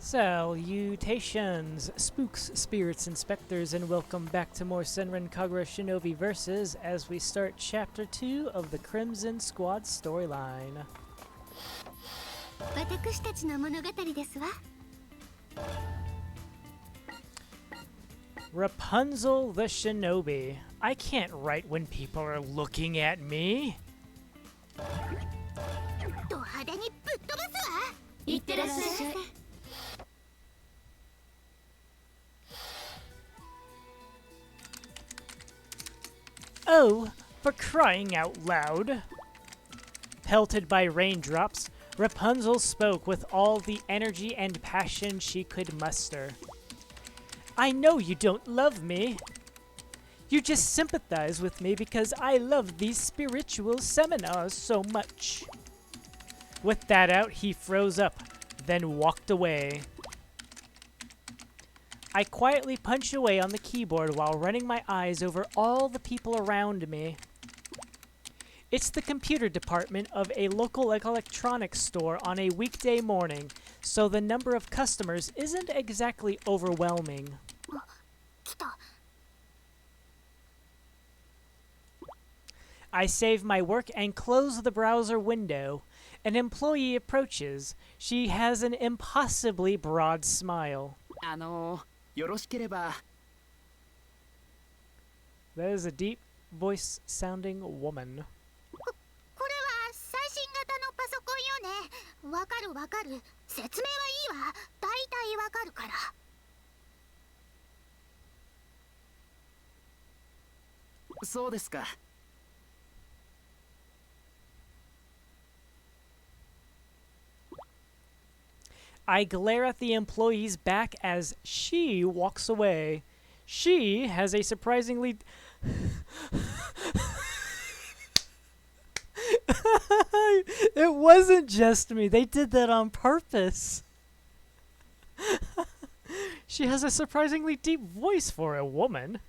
Salutations, spooks, spirits, and specters, and welcome back to more Senran Kagura Shinovi Versus as we start Chapter 2 of the Crimson Squad storyline. Rapunzel the Shinobi. I can't write when people are looking at me. Oh, for crying out loud. Pelted by raindrops, Rapunzel spoke with all the energy and passion she could muster. I know you don't love me. You just sympathize with me because I love these spiritual seminars so much. With that out, he froze up, then walked away. I quietly punched away on the keyboard while running my eyes over all the people around me. It's the computer department of a local electronics store on a weekday morning, so the number of customers isn't exactly overwhelming. I save my work and close the browser window. An employee approaches. She has an impossibly broad smile. That is a deep voice sounding woman. I glare at the employee's back as she walks away. She has a surprisingly... It wasn't just me. They did that on purpose. She has a surprisingly deep voice for a woman.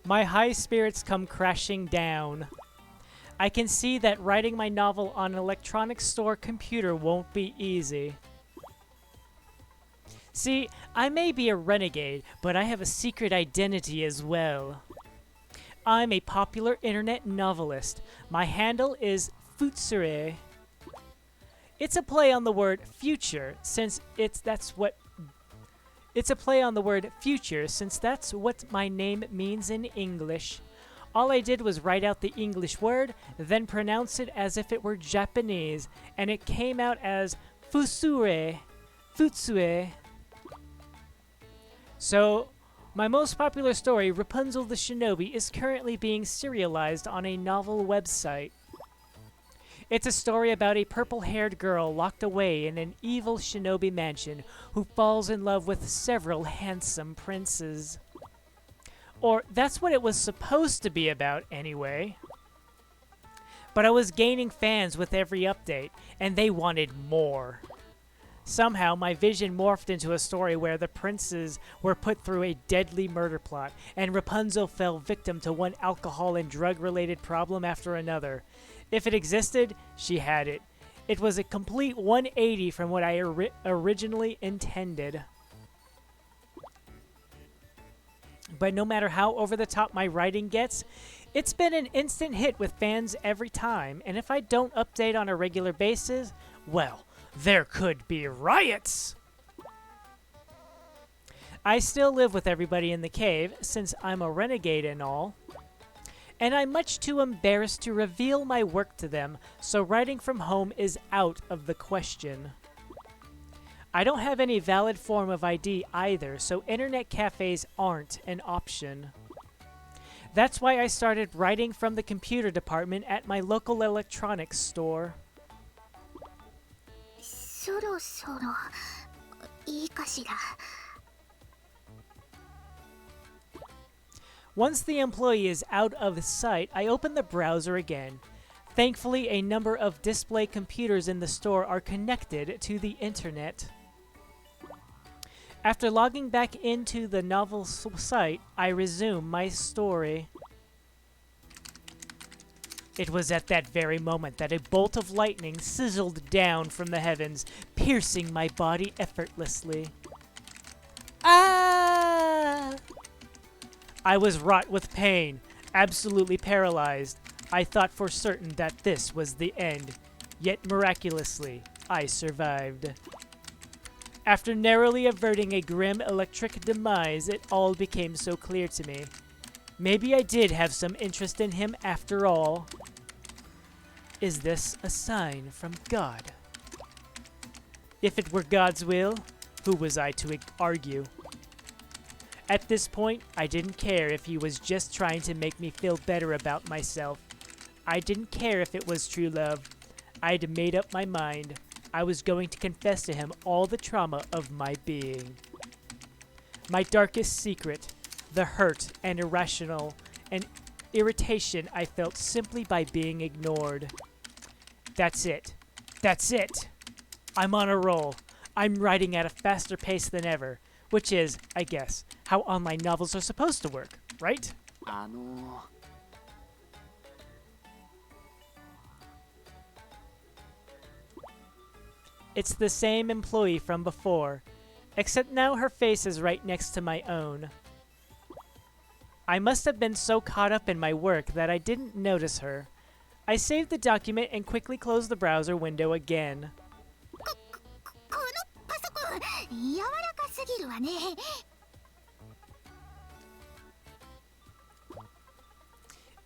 My high spirits come crashing down. I can see that writing my novel on an electronics store computer won't be easy. See, I may be a renegade, but I have a secret identity as well. I'm a popular internet novelist. My handle is Futsure. It's a play on the word future, since that's what my name means in English. All I did was write out the English word, then pronounce it as if it were Japanese, and it came out as Futsure. So, my most popular story, Rapunzel the Shinobi, is currently being serialized on a novel website. It's a story about a purple-haired girl locked away in an evil shinobi mansion who falls in love with several handsome princes. Or, that's what it was supposed to be about, anyway. But I was gaining fans with every update, and they wanted more. Somehow, my vision morphed into a story where the princes were put through a deadly murder plot, and Rapunzel fell victim to one alcohol and drug-related problem after another. If it existed, she had it. It was a complete 180 from what I originally intended. But no matter how over-the-top my writing gets, it's been an instant hit with fans every time, and if I don't update on a regular basis, well, there could be riots! I still live with everybody in the cave, since I'm a renegade and all, and I'm much too embarrassed to reveal my work to them, so writing from home is out of the question. I don't have any valid form of ID either, so internet cafes aren't an option. That's why I started writing from the computer department at my local electronics store. Once the employee is out of sight, I open the browser again. Thankfully, a number of display computers in the store are connected to the internet. After logging back into the novel's site, I resume my story. It was at that very moment that a bolt of lightning sizzled down from the heavens, piercing my body effortlessly. Ah! I was wrought with pain, absolutely paralyzed. I thought for certain that this was the end, yet miraculously, I survived. After narrowly averting a grim electric demise, it all became so clear to me. Maybe I did have some interest in him after all. Is this a sign from God? If it were God's will, who was I to argue? At this point, I didn't care if he was just trying to make me feel better about myself. I didn't care if it was true love. I'd made up my mind. I was going to confess to him all the trauma of my being. My darkest secret, the hurt and irrational and irritation I felt simply by being ignored. That's it. That's it. I'm on a roll. I'm writing at a faster pace than ever, which is, I guess, how online novels are supposed to work, right? It's the same employee from before, except now her face is right next to my own. I must have been so caught up in my work that I didn't notice her. I saved the document and quickly closed the browser window again.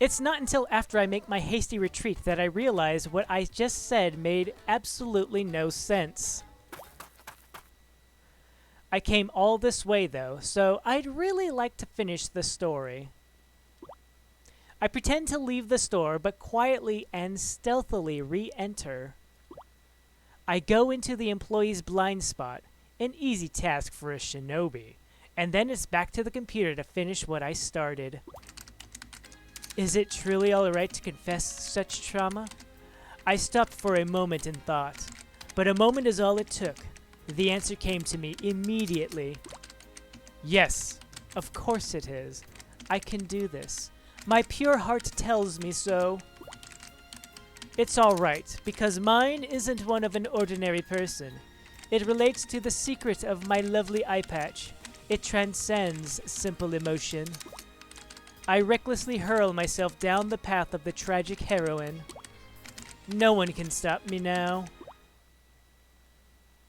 It's not until after I make my hasty retreat that I realize what I just said made absolutely no sense. I came all this way though, so I'd really like to finish the story. I pretend to leave the store, but quietly and stealthily re-enter. I go into the employee's blind spot, an easy task for a shinobi, and then it's back to the computer to finish what I started. Is it truly alright to confess such trauma? I stopped for a moment in thought, but a moment is all it took. The answer came to me immediately. Yes, of course it is. I can do this. My pure heart tells me so. It's alright, because mine isn't one of an ordinary person. It relates to the secret of my lovely eye patch. It transcends simple emotion. I recklessly hurl myself down the path of the tragic heroine. No one can stop me now.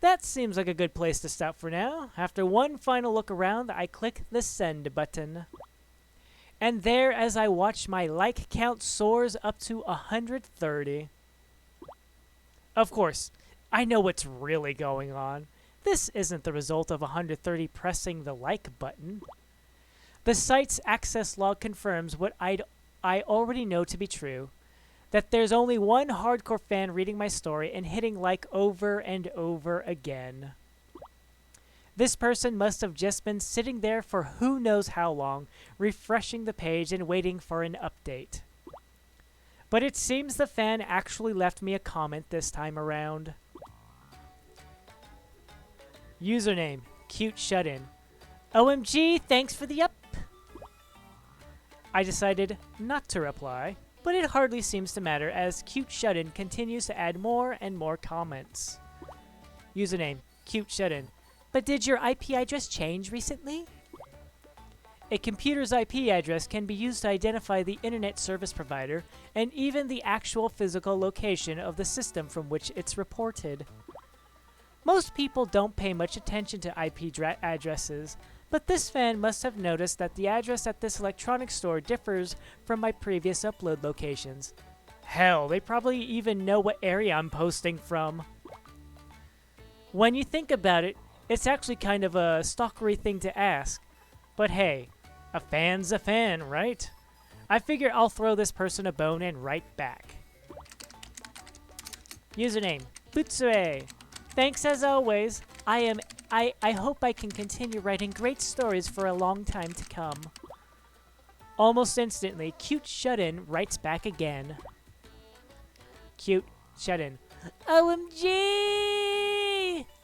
That seems like a good place to stop for now. After one final look around, I click the send button. And there, as I watch, my like count soars up to 130. Of course, I know what's really going on. This isn't the result of 130 pressing the like button. The site's access log confirms what I already know to be true, that there's only one hardcore fan reading my story and hitting like over and over again. This person must have just been sitting there for who knows how long, refreshing the page and waiting for an update. But it seems the fan actually left me a comment this time around. Username, cute shut-in. OMG, thanks for the up. I decided not to reply, but it hardly seems to matter as Cute Shut-in continues to add more and more comments. Username, Cute Shut-in. But did your IP address change recently? A computer's IP address can be used to identify the internet service provider and even the actual physical location of the system from which it's reported. Most people don't pay much attention to IP addresses, but this fan must have noticed that the address at this electronics store differs from my previous upload locations. Hell, they probably even know what area I'm posting from. When you think about it, it's actually kind of a stalkery thing to ask. But hey, a fan's a fan, right? I figure I'll throw this person a bone and write back. Username, Butsue. Thanks as always. I hope I can continue writing great stories for a long time to come. Almost instantly, Cute Shut-in writes back again. Cute Shut-in. OMG!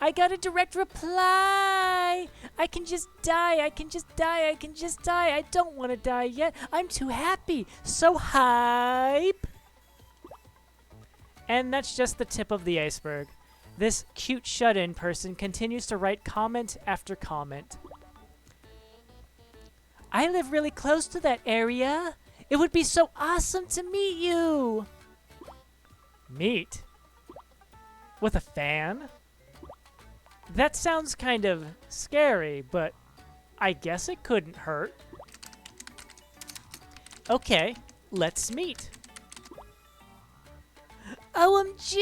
I got a direct reply! I can just die, I can just die, I can just die. I don't want to die yet. I'm too happy. So hype! And that's just the tip of the iceberg. This cute shut-in person continues to write comment after comment. I live really close to that area. It would be so awesome to meet you. Meet? With a fan? That sounds kind of scary, but I guess it couldn't hurt. Okay, let's meet. OMG!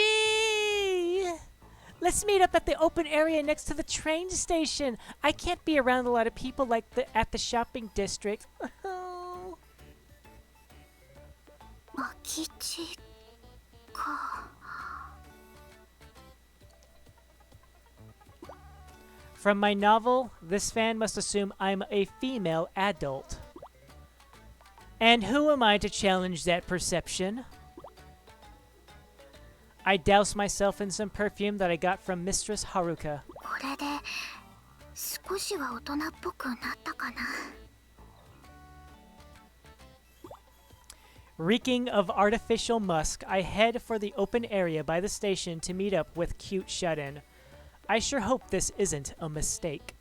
Let's meet up at the open area next to the train station. I can't be around a lot of people like at the shopping district. From my novel, this fan must assume I'm a female adult. And who am I to challenge that perception? I douse myself in some perfume that I got from Mistress Haruka. Reeking of artificial musk, I head for the open area by the station to meet up with cute shut-in. I sure hope this isn't a mistake.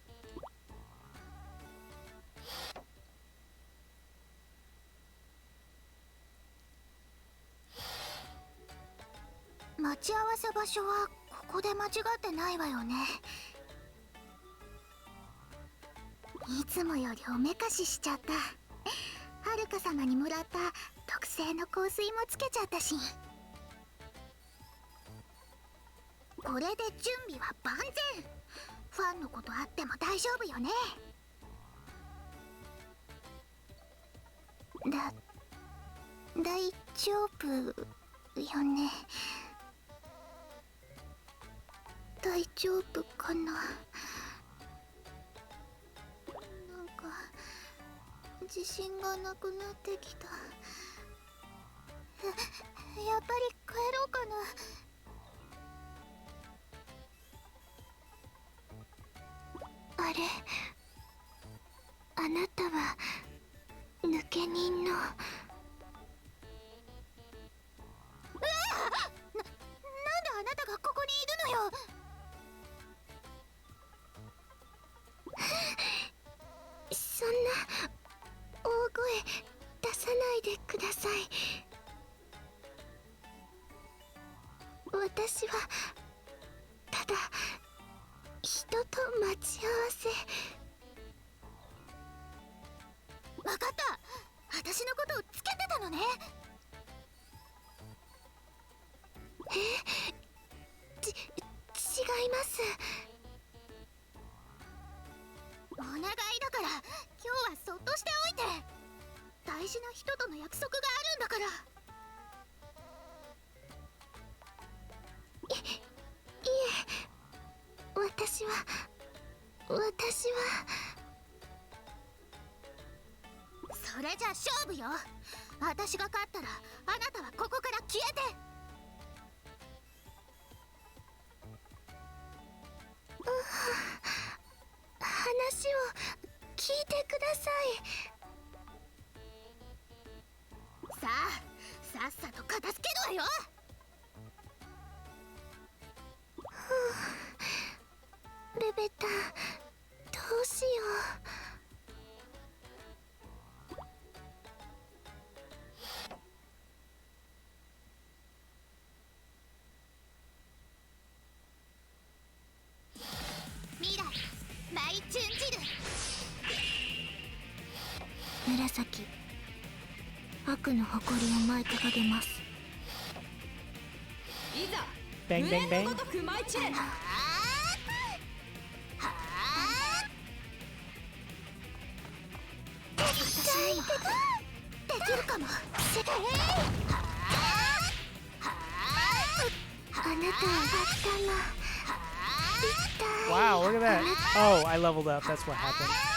Murasaki, 悪の誇りを舞い掲げます。いざ、 Bang bang bang. ごとく舞い散れ。できるかも。あなたは頭。 Wow, look at that. Oh, I leveled up. That's what happened.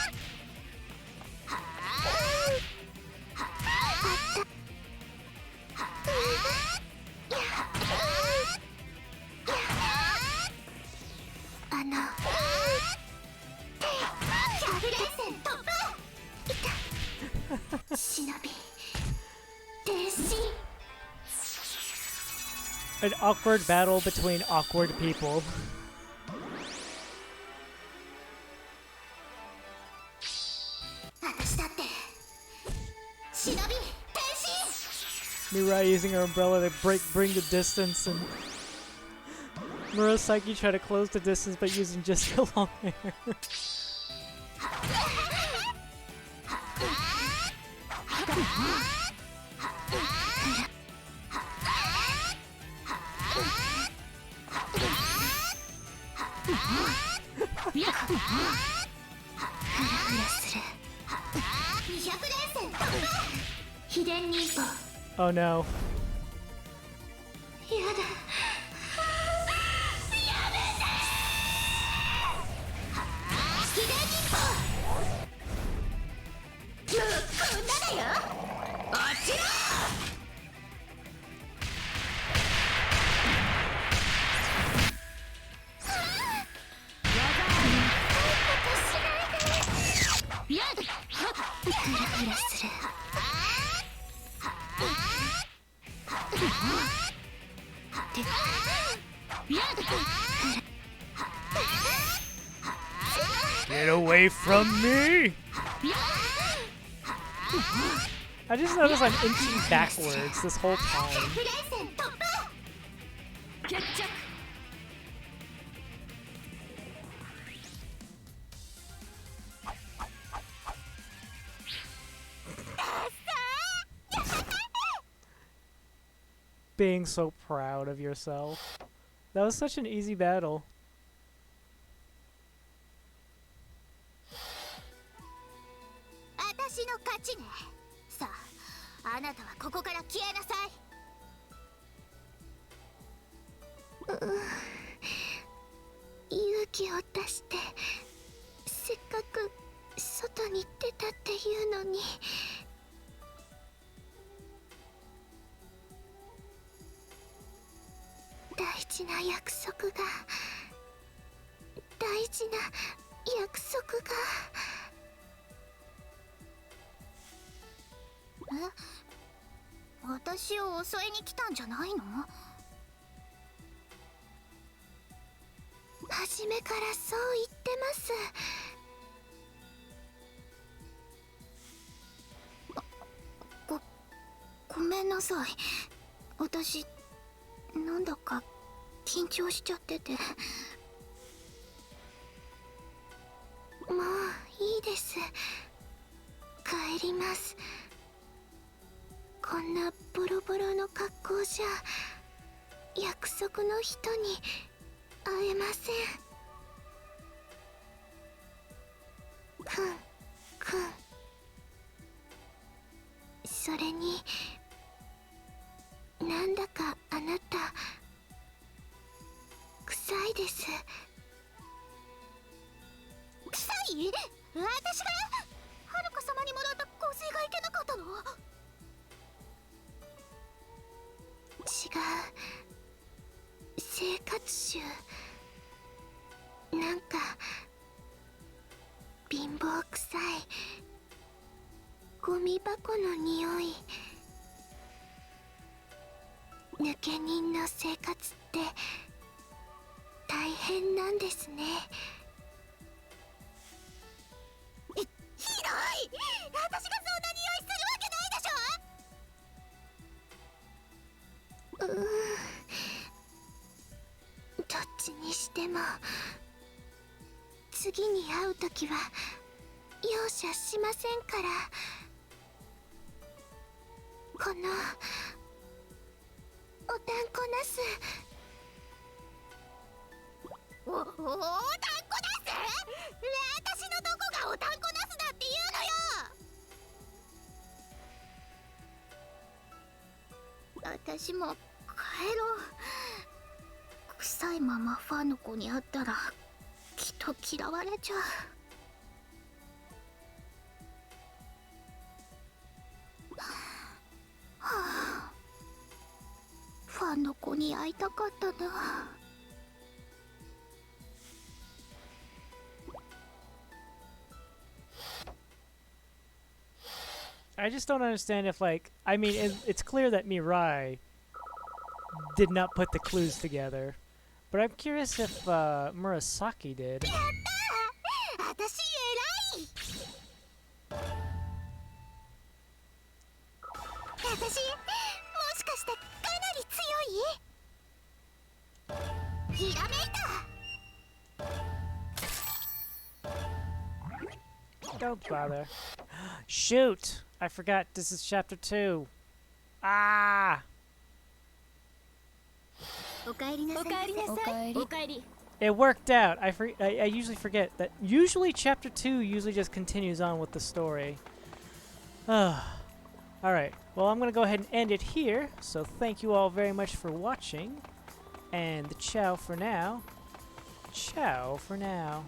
An awkward battle between awkward people. Mirai using her umbrella to bring the distance, and Murasaki try to close the distance by using just her long hair. Oh no. Get away from me! I just noticed I'm inching backwards this whole time. Being so proud of yourself. That was such an easy battle. I just don't understand if, like, I mean, it's clear that Mirai did not put the clues together. But I'm curious if Murasaki did. 私偉い。私もしかしてかなり強い？ひらめいた。 Don't bother. Shoot! I forgot this is chapter 2. Ah! おかえりなさい。おかえりなさい。おかえり。 It worked out. I usually forget that. Usually chapter 2 usually just continues on with the story. Alright, well I'm going to go ahead and end it here. So thank you all very much for watching. And ciao for now. Ciao for now.